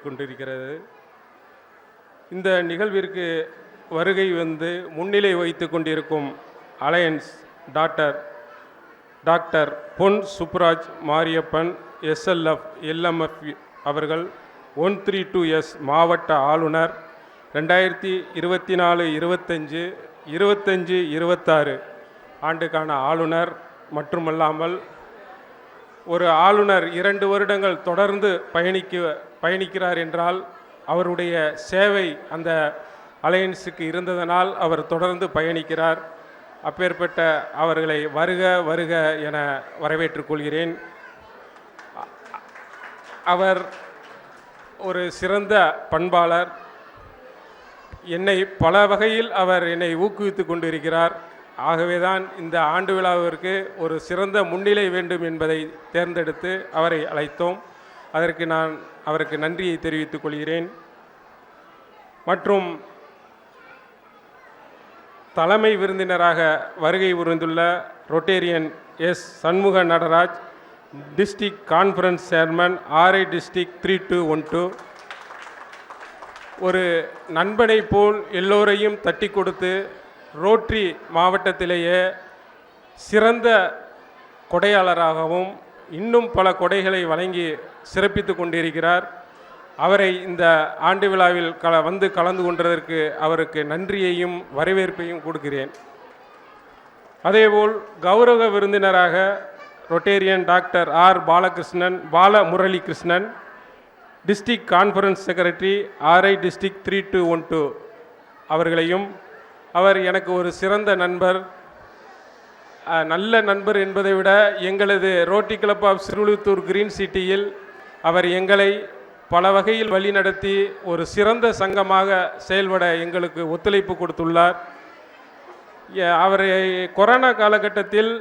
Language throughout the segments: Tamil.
கொண்டிருக்கிறது. இந்த நிகழ்விற்கு வருகை வந்து முன்னிலை வைத்து கொண்டிருக்கும் அலையன்ஸ் டாக்டர் பொன் சுப்புராஜ் மாரியப்பன் SLF LMF அவர்கள் 132S மாவட்ட ஆளுநர் 2024-25 25-26 ஆண்டுக்கான ஆளுநர் மட்டுமல்லாமல் ஒரு ஆளுநர் 2 வருடங்கள் தொடர்ந்து பயணிக்கிறார் என்றால் அவருடைய சேவை அந்த அலையன்ஸுக்கு இருந்ததனால் அவர் தொடர்ந்து பயணிக்கிறார். அப்பேற்பட்ட அவர்களை வருக வருக என வரவேற்றுக் கொள்கிறேன். அவர் ஒரு சிறந்த பண்பாளர். என்னை பல வகையில் அவர் என்னை ஊக்குவித்து கொண்டிருக்கிறார். ஆகவேதான் இந்த ஆண்டு விழாவிற்கு ஒரு சிறந்த முன்னிலை வேண்டும் என்பதை தேர்ந்தெடுத்து அவரை அழைத்தோம். அதற்கு நான் அவருக்கு நன்றியை தெரிவித்துக் கொள்கிறேன். மற்றும் தலைமை விருந்தினராக வருகை புரிந்துள்ள Rotarian Shanmuga Nataraj, district conference chairman, RI district 3212, ஒரு நண்பனை போல் எல்லோரையும் தட்டி கொடுத்து ரோட்டரி மாவட்டத்திலேயே சிறந்த கொடையாளராகவும் இன்னும் பல கொடைகளை வழங்கி சிறப்பித்து கொண்டிருக்கிறார். அவரை இந்த ஆண்டு விழாவில் வந்து கலந்து கொண்டதற்கு அவருக்கு நன்றியையும் வரவேற்பையும் கொடுக்கிறேன். அதேபோல் கௌரவ விருந்தினராக Rotarian doctor Balamurali Krishnan, district conference secretary, RI district 3212 அவர்களையும், அவர் எனக்கு ஒரு சிறந்த நண்பர், நல்ல நண்பர் என்பதை விட எங்களது Rotary Club of Srivilliputhur Green சிட்டியில் அவர் எங்களை பல வகையில் வழிநடத்தி ஒரு சிறந்த சங்கமாக செயல்பட எங்களுக்கு ஒத்துழைப்பு கொடுத்துள்ளார். அவரை கொரோனா காலகட்டத்தில்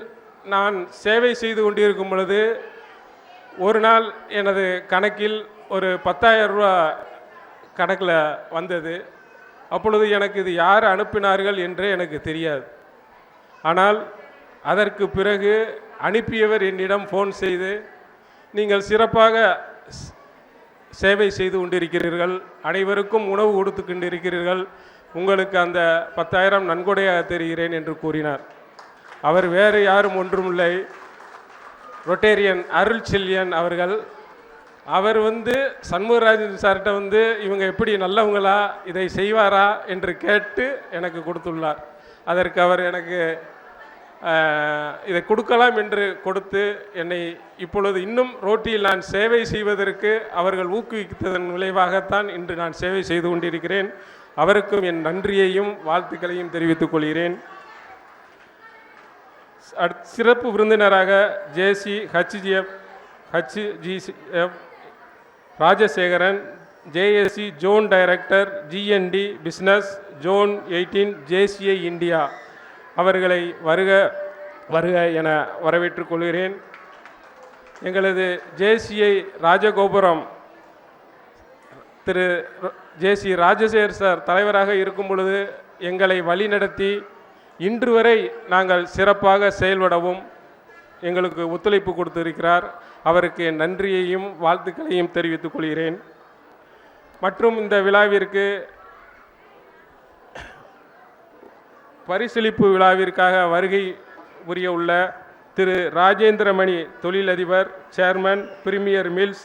நான் சேவை செய்து கொண்டிருக்கும் பொழுது ஒரு நாள் எனது கணக்கில் ஒரு 10,000 ரூபா கணக்கில் வந்தது. அப்பொழுது எனக்கு இது யார் அனுப்பினார்கள் என்றே எனக்கு தெரியாது. ஆனால் அதற்கு பிறகு அனுப்பியவர் என்னிடம் ஃபோன் செய்து, நீங்கள் சிறப்பாக சேவை செய்து கொண்டிருக்கிறீர்கள், அனைவருக்கும் உணவு கொடுத்து கொண்டிருக்கிறீர்கள், உங்களுக்கு அந்த 10,000 நன்கொடையாக தெரிகிறேன் என்று கூறினார். அவர் வேறு யாரும் ஒன்றுமில்லை, ரொட்டேரியன் அருள் செல்லியன் அவர்கள். அவர் சண்முகராஜன் சார்கிட்ட இவங்க எப்படி நல்லவங்களா, இதை செய்வாரா என்று கேட்டு எனக்கு கொடுத்துள்ளார். அதற்கு அவர் எனக்கு இதை கொடுக்கலாம் என்று கொடுத்து என்னை இப்பொழுது இன்னும் ரோட்டியில் நான் சேவை செய்வதற்கு அவர்கள் ஊக்குவித்ததன் விளைவாகத்தான் இன்று நான் சேவை செய்து கொண்டிருக்கிறேன். அவருக்கும் என் நன்றியையும் வாழ்த்துக்களையும் தெரிவித்துக் கொள்கிறேன். சிறப்பு விருந்தினராக HGF Rajasekaran, JSC zone director, GND business zone 18 JCI India அவர்களை வருக வருக என வரவேற்றுக் கொள்கிறேன். எங்களது JCI ராஜகோபுரம் திரு JC ராஜசேகர் சார் தலைவராக இருக்கும் பொழுது எங்களை வழிநடத்தி இன்று வரை நாங்கள் சிறப்பாக செயல்படவும் எங்களுக்கு ஒத்துழைப்பு கொடுத்திருக்கிறார். அவருக்கு நன்றியையும் வாழ்த்துக்களையும் தெரிவித்துக் கொள்கிறேன். மற்றும் இந்த விழாவிற்கு பரிசளிப்பு விழாவிற்காக வருகை புரிய உள்ள திரு ராஜேந்திரமணி தொழிலதிபர், chairman, premier mills,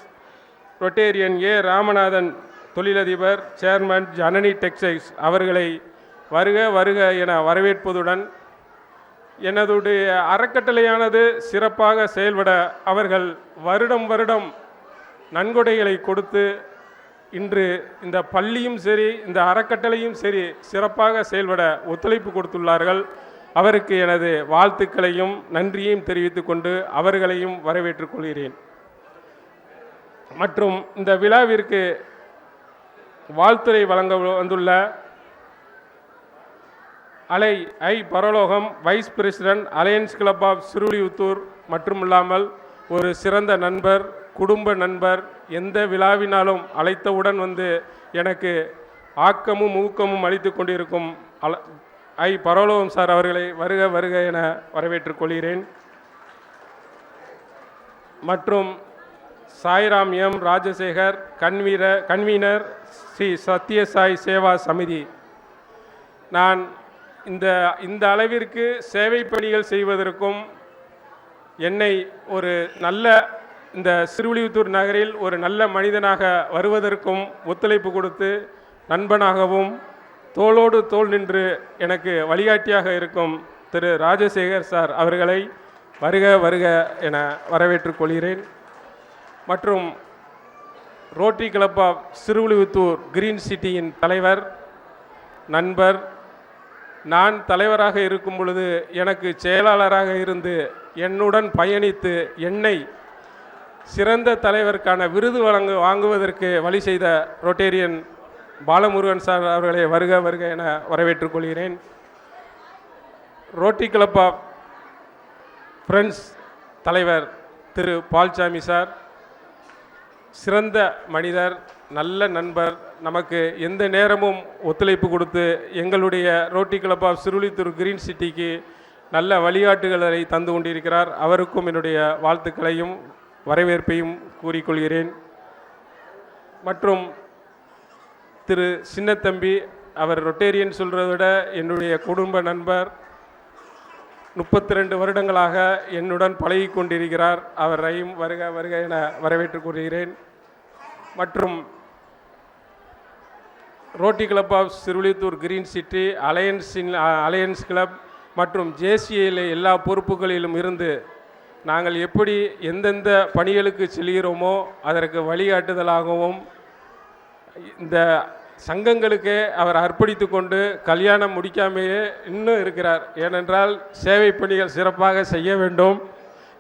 Rotarian Ramanathan தொழிலதிபர், சேர்மன், ஜனனி டெக்ஸ்டைல்ஸ் அவர்களை வருக வருக என வரவேற்பதுடன் எனதுடைய அறக்கட்டளையானது சிறப்பாக செயல்பட அவர்கள் வருடம் நன்கொடைகளை கொடுத்து இன்று இந்த பள்ளியும் சரி இந்த அறக்கட்டளையும் சரி சிறப்பாக செயல்பட ஒத்துழைப்பு கொடுத்துள்ளார்கள். அவருக்கு எனது வாழ்த்துக்களையும் நன்றியையும் தெரிவித்துக் கொண்டு அவர்களையும் வரவேற்றுக் கொள்கிறேன். மற்றும் இந்த விழாவிற்கு வாழ்த்துரை வழங்க வந்துள்ள பரலோகம் vice president, Alliance Club of Srivilliputhur மட்டுமில்லாமல் ஒரு சிறந்த நண்பர், குடும்ப நண்பர், எந்த விழாவினாலும் அழைத்தவுடன் எனக்கு ஆக்கமும் ஊக்கமும் அளித்து கொண்டிருக்கும் பரலோகம் சார் அவர்களை வருக வருக என வரவேற்றுக் கொள்கிறேன். மற்றும் சாய்ராம் எம் ராஜசேகர், கன்வீனர் ஸ்ரீ சத்யசாய் சேவா சமிதி. நான் இந்த அளவிற்கு சேவை பணிகள் செய்வதற்கும் என்னை ஒரு நல்ல இந்த சிறுவில்லிபுத்தூர் நகரில் ஒரு நல்ல மனிதனாக வருவதற்கும் ஒத்துழைப்பு கொடுத்து நண்பனாகவும் தோளோடு தோள் நின்று எனக்கு வழிகாட்டியாக இருக்கும் திரு ராஜசேகர் சார் அவர்களை வருக வருக என வரவேற்றுக் கொள்கிறேன். மற்றும் Rotary Club of Srivilliputhur Green சிட்டியின் தலைவர், நண்பர், நான் தலைவராக இருக்கும் பொழுது எனக்கு செயலாளராக இருந்து என்னுடன் பயணித்து என்னை சிறந்த தலைவருக்கான விருது வாங்குவதற்கு வழி செய்த ரொட்டேரியன் பாலமுருகன் சார் அவர்களை வருக வருக என வரவேற்றுக் கொள்கிறேன். ரோட்டரி கிளப் ஆஃப் ஃப்ரெண்ட்ஸ் தலைவர் திரு பால்சாமி சார் சிறந்த மனிதர், நல்ல நண்பர், நமக்கு எந்த நேரமும் ஒத்துழைப்பு கொடுத்து எங்களுடைய Rotary Club of Srivilliputhur Green சிட்டிக்கு நல்ல வழிகாட்டுகளை தந்து கொண்டிருக்கிறார். அவருக்கும் என்னுடைய வாழ்த்துக்களையும் வரவேற்பையும் கூறிக்கொள்கிறேன். மற்றும் திரு சின்னத்தம்பி, அவர் ரொட்டேரியன் சொல்கிறத விட என்னுடைய குடும்ப நண்பர், 32 வருடங்களாக என்னுடன் பழகி கொண்டிருக்கிறார். அவரையும் வருக வருக என வரவேற்றுக் கொள்கிறேன். மற்றும் Rotary Club of Srivilliputhur Green City Alliance Club மற்றும் ஜேசிஏல எல்லா பொறுப்புகளிலும் இருந்து நாங்கள் எப்படி எந்தெந்த பணிகளுக்கு செல்கிறோமோ அதற்கு வழிகாட்டுதலாகவும் இந்த சங்கங்களுக்கே அவர் அர்ப்பணித்து கொண்டு கல்யாணம் முடிக்காமையே இன்னும் இருக்கிறார். ஏனென்றால் சேவை பணிகள் சிறப்பாக செய்ய வேண்டும்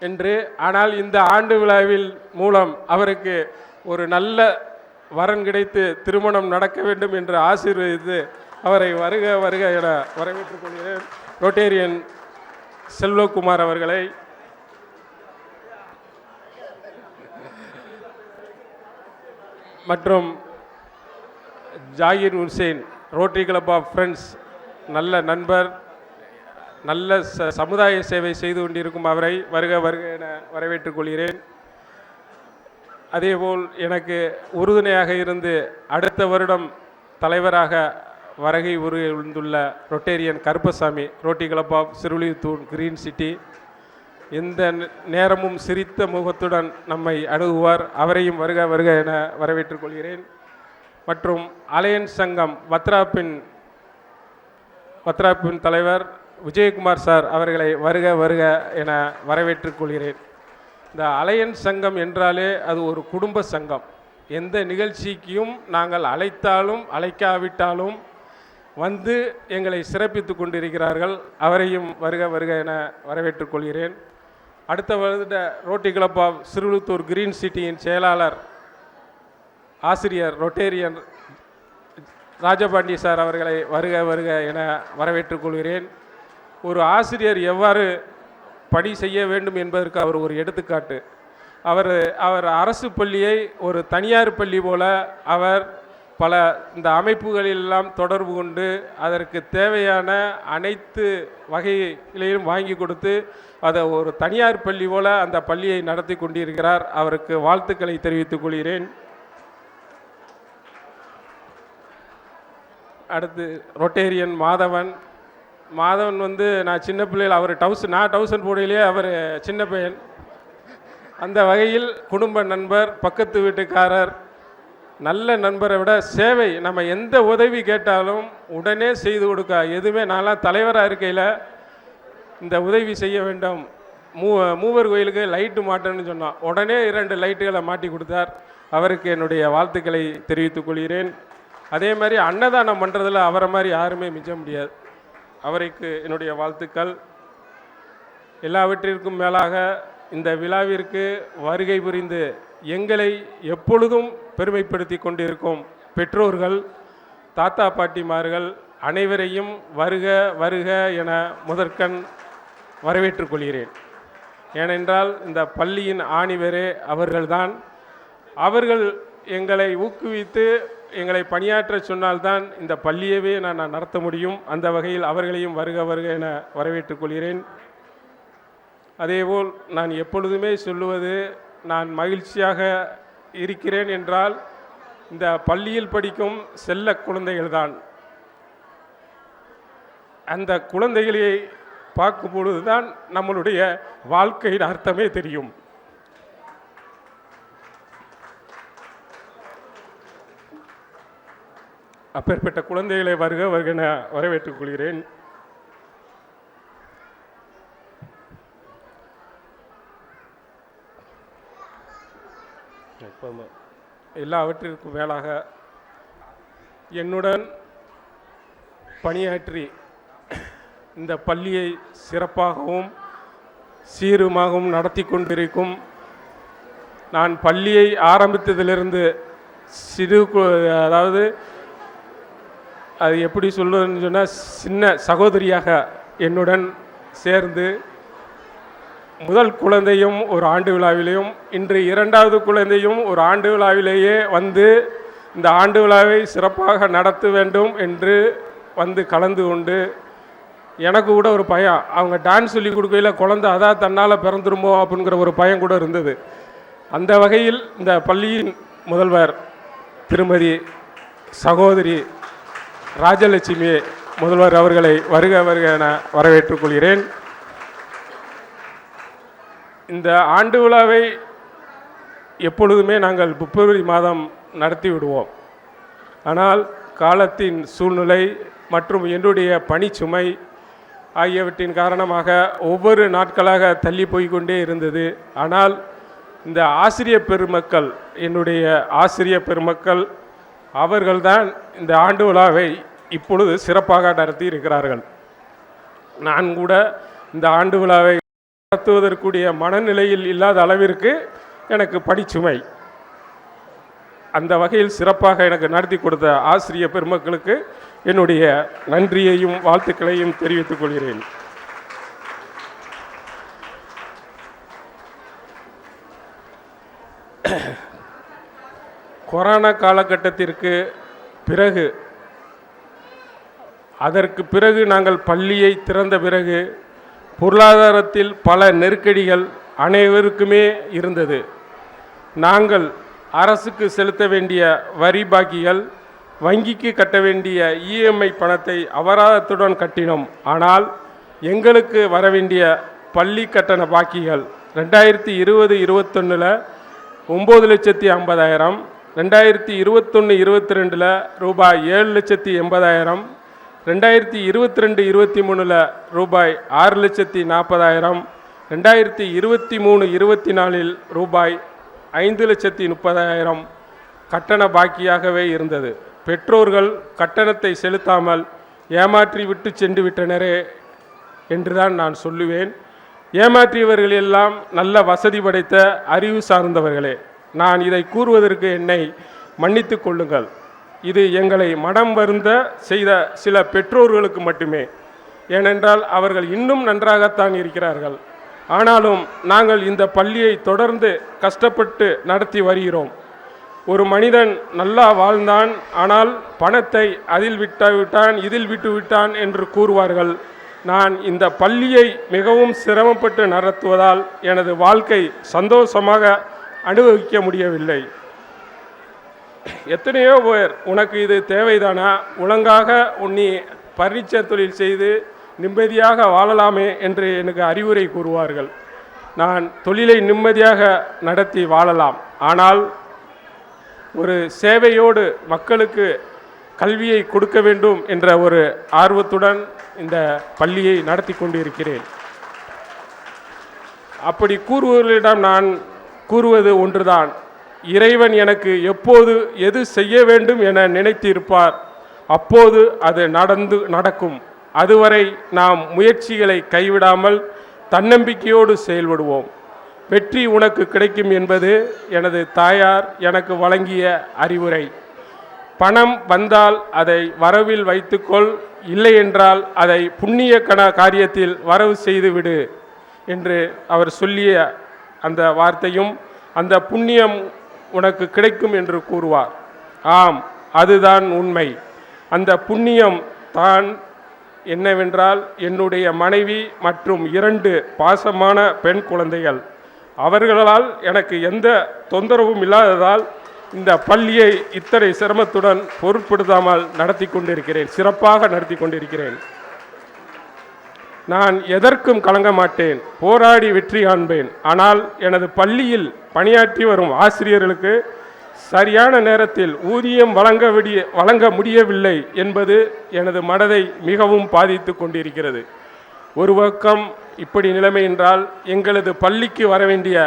என்று. ஆனால் இந்த ஆண்டு விழாவில் மூலம் அவருக்கு ஒரு நல்ல வரன் கிடைத்து திருமணம் நடக்க வேண்டும் என்று ஆசீர்வதித்து அவரை வருக வருக என வரவேற்றுக் கொள்கிறேன். ரொட்டேரியன் செல்வகுமார் அவர்களை மற்றும் Zakir Hussain, Rotary Club of friends நல்ல நண்பர், நல்ல சமுதாய சேவை செய்து கொண்டிருக்கும் அவரை வருக வருக என வரவேற்றுக் கொள்கிறேன். அதேபோல் எனக்கு உறுதுணையாக இருந்து அடுத்த வருடம் தலைவராக வருகை உருந்துள்ள Rotarian Karuppasamy, Rotary Club of Srivilliputhur Green City, எந்த நேரமும் சிரித்த முகத்துடன் நம்மை அணுகுவார். அவரையும் வருக வருக என வரவேற்றுக் கொள்கிறேன். மற்றும் அலையன்ஸ் சங்கம் வத்ராப்பின் தலைவர் விஜயகுமார் சார் அவர்களை வருக வருக என வரவேற்றுக் கொள்கிறேன். இந்த அலையன்ஸ் சங்கம் என்றாலே அது ஒரு குடும்ப சங்கம். எந்த நிகழ்ச்சிக்கும் நாங்கள் அழைத்தாலும் அழைக்காவிட்டாலும் வந்து எங்களை சிறப்பித்து கொண்டிருக்கிறார்கள். அவரையும் வருக வருக என வரவேற்றுக் கொள்கிறேன். அடுத்த வருட Rotary Club of Srivilliputhur Green சிட்டியின் செயலாளர் ஆசிரியர் ரொட்டேரியன் ராஜபாண்டி சார் அவர்களை வருக வருக என வரவேற்றுக் கொள்கிறேன். ஒரு ஆசிரியர் எவ்வாறு பணி செய்ய வேண்டும் என்பதற்கு அவர் ஒரு எடுத்துக்காட்டு. அவர் அரசு பள்ளியை ஒரு தனியார் பள்ளி போல அவர் பல இந்த அமைப்புகளெல்லாம் தொடர்பு கொண்டு அதற்கு தேவையான அனைத்து வகைகளையும் வாங்கி கொடுத்து அதை ஒரு தனியார் பள்ளி போல அந்த பள்ளியை நடத்தி கொண்டிருக்கிறார். அவருக்கு வாழ்த்துக்களை தெரிவித்துக் கொள்கிறேன். அடுத்து ரொட்டேரியன் மாதவன் நான் சின்ன பிள்ளைகள், அவர் நான் டவுசன் போடையிலே அவர் சின்ன பையன். அந்த வகையில் குடும்ப நண்பர், பக்கத்து வீட்டுக்காரர், நல்ல நண்பரை விட சேவை, நம்ம எந்த உதவி கேட்டாலும் உடனே செய்து கொடுக்க. எதுவுமே நான்லாம் தலைவராக இருக்கையில் இந்த உதவி செய்ய வேண்டும், மூவர் கோயிலுக்கு லைட்டு மாட்டேன்னு சொன்னோம், உடனே 2 லைட்டுகளை மாட்டி கொடுத்தார். அவருக்கு என்னுடைய வாழ்த்துக்களை தெரிவித்துக் கொள்கிறேன். அதே மாதிரி அன்னதானம் பண்ணுறதில் அவரை மாதிரி யாருமே மிஞ்ச முடியாது. அவருக்கு என்னுடைய வாழ்த்துக்கள். எல்லாவற்றிற்கும் மேலாக இந்த விழாவிற்கு வருகை புரிந்து எங்களை எப்பொழுதும் பெருமைப்படுத்தி கொண்டிருக்கும் பெற்றோர்கள், தாத்தா பாட்டிமார்கள் அனைவரையும் வருக வருக என முதற்கண் வரவேற்றுக் கொள்கிறேன். ஏனென்றால் இந்த பள்ளியின் ஆணிவரே அவர்கள்தான். அவர்கள் எங்களை ஊக்குவித்து எங்களை பணியாற்ற சொன்னால்தான் இந்த பள்ளியவே நான் நடத்த முடியும். அந்த வகையில் அவர்களையும் வருக வருக என வரவேற்றுக் கொள்கிறேன். அதேபோல் நான் எப்பொழுதுமே சொல்லுவது, நான் மகிழ்ச்சியாக இருக்கிறேன் என்றால் இந்த பள்ளியில் படிக்கும் செல்ல குழந்தைகள்தான். அந்த குழந்தைகளை பார்க்கும் பொழுதுதான் நம்மளுடைய வாழ்க்கையின் அர்த்தமே தெரியும். அப்பேற்பட்ட குழந்தைகளை வருக வருகென வரவேற்றுக் கொள்கிறேன். எல்லாவற்றிற்கும் மேலாக என்னுடன் பணியாற்றி இந்த பள்ளியை சிறப்பாகவும் சீருமாகவும் நடத்தி கொண்டிருக்கும், நான் பள்ளியை ஆரம்பித்ததிலிருந்து அதாவது அது எப்படி சொல்லுன்னு சொன்னால் சின்ன சகோதரியாக என்னுடன் சேர்ந்து முதல் குழந்தையும் ஒரு ஆண்டு விழாவிலேயும் இன்று இரண்டாவது குழந்தையும் ஒரு ஆண்டு விழாவிலேயே வந்து இந்த ஆண்டு விழாவை சிறப்பாக நடத்த வேண்டும் என்று வந்து கலந்து கொண்டு, எனக்கு கூட ஒரு பயம், அவங்க டான்ஸ் சொல்லி கொடுக்கையில் குழந்தை அதான் தன்னால் பிறந்துருமோ அப்படிங்கிற ஒரு பயம் கூட இருந்தது. அந்த வகையில் இந்த பள்ளியின் முதல்வர் திருமதி சகோதரி ராஜலட்சுமி முதல்வர் அவர்களை வருக வருக என வரவேற்றுக் கொள்கிறேன். இந்த ஆண்டு விழாவை எப்பொழுதுமே நாங்கள் பிப்ரவரி மாதம் நடத்தி விடுவோம். ஆனால் காலத்தின் சூழ்நிலை மற்றும் என்னுடைய பணிச்சுமை ஆகியவற்றின் காரணமாக ஒவ்வொரு நாட்களாக தள்ளி போய்கொண்டே இருந்தது. ஆனால் இந்த ஆசிரியர் பெருமக்கள், என்னுடைய ஆசிரியர் பெருமக்கள் அவர்கள்தான் இந்த ஆண்டு விழாவை இப்பொழுது சிறப்பாக நடத்தி இருக்கிறார்கள். நான் கூட இந்த ஆண்டு விழாவை நடத்துவதற்குரிய மனநிலையில் இல்லாத அளவிற்கு எனக்கு பணிச்சுமை. அந்த வகையில் சிறப்பாக எனக்கு நடத்தி கொடுத்த ஆசிரியர் பெருமக்களுக்கு என்னுடைய நன்றியையும் வாழ்த்துக்களையும் தெரிவித்துக் கொள்கிறேன். கொரோனா காலகட்டத்திற்கு பிறகு, அதற்கு பிறகு நாங்கள் பள்ளியை திறந்த பிறகு பொருளாதாரத்தில் பல நெருக்கடிகள் அனைவருக்குமே இருந்தது. நாங்கள் அரசுக்கு செலுத்த வேண்டிய வரி பாக்கிகள், வங்கிக்கு கட்ட வேண்டிய இஎம்ஐ பணத்தை அபராதத்துடன் கட்டினோம். ஆனால் எங்களுக்கு வர வேண்டிய பள்ளி கட்டண பாக்கிகள் 2020-21 9,50,000, 2021-22 ரூபாய் 7,80,000, 2022-23 ரூபாய் 6,40,000, 2023-24 ரூபாய் 5,30,000 கட்டண பாக்கியாகவே இருந்தது. பெற்றோர்கள் கட்டணத்தை செலுத்தாமல் ஏமாற்றி விட்டு சென்று விட்டனரே என்றுதான் நான் சொல்லுவேன். ஏமாற்றியவர்கள் எல்லாம் நல்ல வசதி படைத்த அறிவு சார்ந்தவர்களே. நான் இதை கூறுவதற்கு என்னை மன்னித்து கொள்ளுங்கள். இது எங்களை மனம் வருந்த செய்த சில பெற்றோர்களுக்கு மட்டுமே. ஏனென்றால் அவர்கள் இன்னும் நன்றாகத்தான் இருக்கிறார்கள். ஆனாலும் நாங்கள் இந்த பள்ளியை தொடர்ந்து கஷ்டப்பட்டு நடத்தி வருகிறோம். ஒரு மனிதன் நல்லா வாழ்ந்தான், ஆனால் பணத்தை அதில் விட்டான் இதில் விட்டு விட்டான் என்று கூறுவார்கள். நான் இந்த பள்ளியை மிகவும் சிரமப்பட்டு நடத்துவதால் எனது வாழ்க்கை சந்தோஷமாக அனுபவிக்க முடியவில்லை. எத்தனையோ பேர் உனக்கு இது தேவைதானா, ஒழுங்காக நீ பரீட்சை தொழில் செய்து நிம்மதியாக வாழலாமே என்று எனக்கு அறிவுரை கூறுவார்கள். நான் தொழிலை நிம்மதியாக நடத்தி வாழலாம், ஆனால் ஒரு சேவையோடு மக்களுக்கு கல்வியை கொடுக்க வேண்டும் என்ற ஒரு ஆர்வத்துடன் இந்த பள்ளியை நடத்தி கொண்டிருக்கிறேன். அப்படி கூறுவர்களிடம் நான் கூறுவது ஒன்றுதான், இறைவன் எனக்கு எப்போது எது செய்ய வேண்டும் என நினைத்திருப்பார் அப்போது அது நடக்கும். அதுவரை நாம் முயற்சிகளை கைவிடாமல் தன்னம்பிக்கையோடு செயல்படுவோம். வெற்றி உனக்கு கிடைக்கும் என்பது எனது தாயார் எனக்கு வழங்கிய அறிவுரை. பணம் வந்தால் அதை வரவில் வைத்துக்கொள், இல்லை என்றால் அதை புண்ணிய காரியத்தில் வரவு செய்துவிடு என்று அவர் சொல்லிய அந்த வார்த்தையும் அந்த புண்ணியம் உனக்கு கிடைக்கும் என்று கூறுவார். ஆம், அதுதான் உண்மை. அந்த புண்ணியம் தான் என்னவென்றால் என்னுடைய மனைவி மற்றும் 2 பாசமான பெண் குழந்தைகள். அவர்களால் எனக்கு எந்த தொந்தரவும் இல்லாததால் இந்த பள்ளியை இத்தனை சிரமத்துடன் பொருட்படுத்தாமல் நடத்தி கொண்டிருக்கிறேன், சிறப்பாக நடத்தி கொண்டிருக்கிறேன். நான் எதற்கும் கலங்க மாட்டேன், போராடி வெற்றி காண்பேன். ஆனால் எனது பள்ளியில் பணியாற்றி வரும் ஆசிரியர்களுக்கு சரியான நேரத்தில் ஊதியம் வழங்க முடியவில்லை என்பது எனது மனதை மிகவும் பாதித்து கொண்டிருக்கிறது. ஒரு பக்கம் இப்படி நிலைமை என்றால், எங்களது பள்ளிக்கு வர வேண்டிய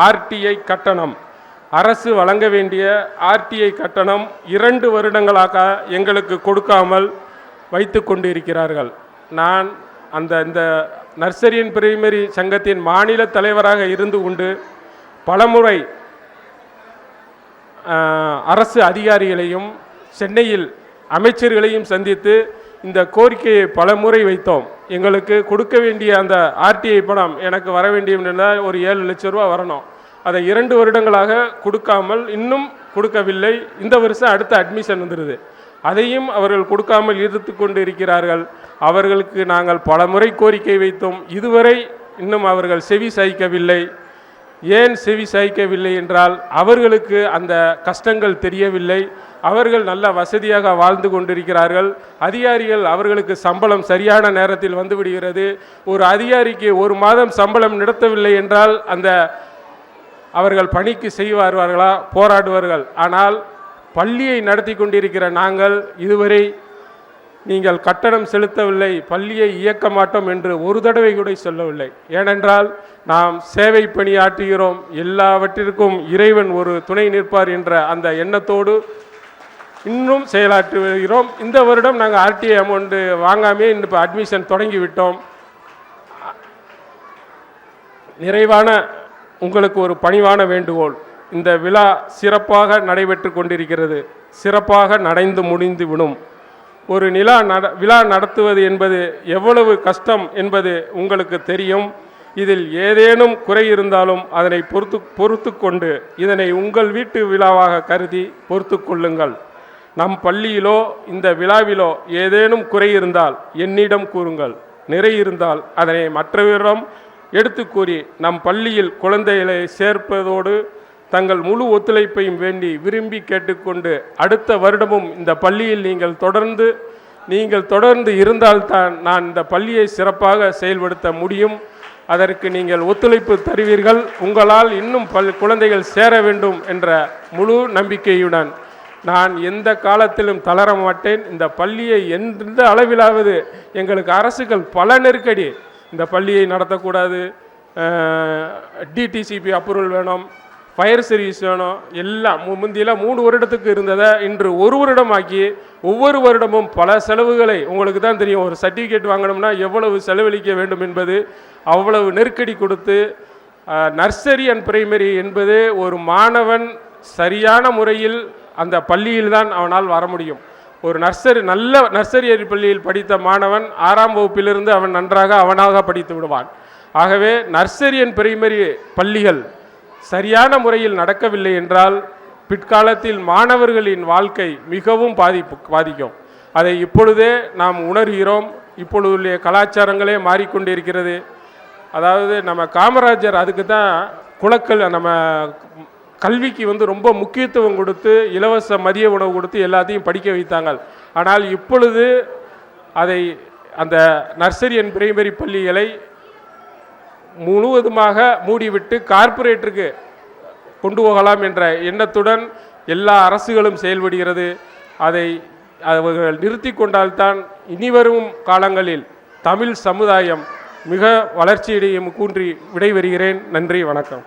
ஆர்டிஐ கட்டணம், அரசு வழங்க வேண்டிய ஆர்டிஐ கட்டணம் 2 வருடங்களாக எங்களுக்கு கொடுக்காமல் வைத்து கொண்டு இருக்கிறார்கள். நான் இந்த நர்சரி அண்ட் பிரைமரி சங்கத்தின் மாநில தலைவராக இருந்து கொண்டு பலமுறை அரசு அதிகாரிகளையும் சென்னையில் அமைச்சர்களையும் சந்தித்து இந்த கோரிக்கையை பலமுறை வைத்தோம். எங்களுக்கு கொடுக்க வேண்டிய அந்த ஆர்டிஐ பணம் எனக்கு வர வேண்டிய ஒரு 7 லட்சம் ரூபா வரணும். அதை 2 வருடங்களாக கொடுக்காமல் இன்னும் கொடுக்கவில்லை. இந்த வருஷம் அடுத்த அட்மிஷன் வந்துடுது, அதையும் அவர்கள் கொடுக்காமல் இழுத்து கொண்டு இருக்கிறார்கள். அவர்களுக்கு நாங்கள் பலமுறை கோரிக்கை வைத்தோம், இதுவரை இன்னும் அவர்கள் செவி சாய்க்கவில்லை. ஏன் செவி சாய்க்கவில்லை என்றால், அவர்களுக்கு அந்த கஷ்டங்கள் தெரியவில்லை. அவர்கள் நல்ல வசதியாக வாழ்ந்து கொண்டிருக்கிறார்கள். அதிகாரிகள் அவர்களுக்கு சம்பளம் சரியான நேரத்தில் வந்து விடுகிறது. ஒரு அதிகாரிக்கு 1 மாதம் சம்பளம் நடத்தவில்லை என்றால் அவர்கள் பணிக்கு செய்வார்களா? போராடுவார்கள். ஆனால் பள்ளியை நடத்தி கொண்டிருக்கிற நாங்கள் இதுவரை நீங்கள் கட்டணம் செலுத்தவில்லை, பள்ளியை இயக்க மாட்டோம் என்று ஒரு தடவை கூட சொல்லவில்லை. ஏனென்றால் நாம் சேவை பணியாற்றுகிறோம், எல்லாவற்றிற்கும் இறைவன் ஒரு துணை நிற்பார் என்ற அந்த எண்ணத்தோடு இன்னும் செயலாற்றி வருகிறோம். இந்த வருடம் நாங்கள் ஆர்டிஐ அமௌண்ட்டு வாங்காமே இப்போ அட்மிஷன் தொடங்கிவிட்டோம். நிறைவான உங்களுக்கு ஒரு பணிவான வேண்டுகோள், இந்த விழா சிறப்பாக நடைபெற்று கொண்டிருக்கிறது, சிறப்பாக நடந்து முடிந்து விடும். ஒரு விழா நடத்துவது என்பது எவ்வளவு கஷ்டம் என்பது உங்களுக்கு தெரியும். இதில் ஏதேனும் குறை இருந்தாலும் அதனை பொறுத்து கொண்டு இதனை உங்கள் வீட்டு விழாவாக கருதி பொறுத்து கொள்ளுங்கள். நம் பள்ளியிலோ இந்த விழாவிலோ ஏதேனும் குறை இருந்தால் என்னிடம் கூறுங்கள், நிறை இருந்தால் அதனை மற்றவரிடம் எடுத்து கூறி நம் பள்ளியில் குழந்தைகளை சேர்ப்பதோடு தங்கள் முழு ஒத்துழைப்பையும் வேண்டி விரும்பி கேட்டுக்கொண்டு அடுத்த வருடமும் இந்த பள்ளியில் நீங்கள் தொடர்ந்து இருந்தால்தான் நான் இந்த பள்ளியை சிறப்பாக செயல்படுத்த முடியும். அதற்கு நீங்கள் ஒத்துழைப்பு தருவீர்கள். உங்களால் இன்னும் குழந்தைகள் சேர வேண்டும் என்ற முழு நம்பிக்கையுடன் நான் எந்த காலத்திலும் தளர மாட்டேன். இந்த பள்ளியை எந்த அளவிலாவது எங்களுக்கு அரசுகள் பல நெருக்கடி, இந்த பள்ளியை நடத்தக்கூடாது, டிடிசிபி அப்ரூவல் வேணும், ஃபயர் சர்வீஸ் வேணும், எல்லாம் முந்தியெல்லாம் 3 வருடத்துக்கு இருந்ததை இன்று 1 வருடம் ஆக்கி ஒவ்வொரு வருடமும் பல செலவுகளை, உங்களுக்கு தான் தெரியும், ஒரு சர்டிஃபிகேட் வாங்கணும்னா எவ்வளவு செலவழிக்க வேண்டும் என்பது, அவ்வளவு நெருக்கடி கொடுத்து நர்சரி அண்ட் பிரைமரி என்பது ஒரு மாணவன் சரியான முறையில் அந்த பள்ளியில் தான் அவனால் வர முடியும். ஒரு நல்ல நர்சரி பள்ளியில் படித்த மாணவன் 6ஆம் வகுப்பிலிருந்து அவன் நன்றாக அவனாக படித்து விடுவான். ஆகவே நர்சரி அண்ட் பிரைமரி பள்ளிகள் சரியான முறையில் நடக்கவில்லை என்றால் பிற்காலத்தில் மாணவர்களின் வாழ்க்கை மிகவும் பாதிக்கும். அதை இப்பொழுதே நாம் உணர்கிறோம். இப்பொழுதுள்ள கலாச்சாரங்களே மாறிக்கொண்டிருக்கிறது. அதாவது நம்ம காமராஜர் அதுக்கு தான் நம்ம கல்விக்கு ரொம்ப முக்கியத்துவம் கொடுத்து இலவச மதிய உணவு கொடுத்து எல்லாத்தையும் படிக்க வைத்தாங்க. ஆனால் இப்பொழுது அந்த நர்சரி அண்ட் பிரைமரி பள்ளிகளை முழுவதுமாக மூடிவிட்டு கார்ப்பரேட்டருக்கு கொண்டு போகலாம் என்ற எண்ணத்துடன் எல்லா அரசுகளும் செயல்படுகிறது. அதை அவர்கள் நிறுத்தி கொண்டால்தான் இனிவரும் காலங்களில் தமிழ் சமுதாயம் மிக வளர்ச்சியடையும் கூன்றி விடைபெறுகிறேன். நன்றி, வணக்கம்.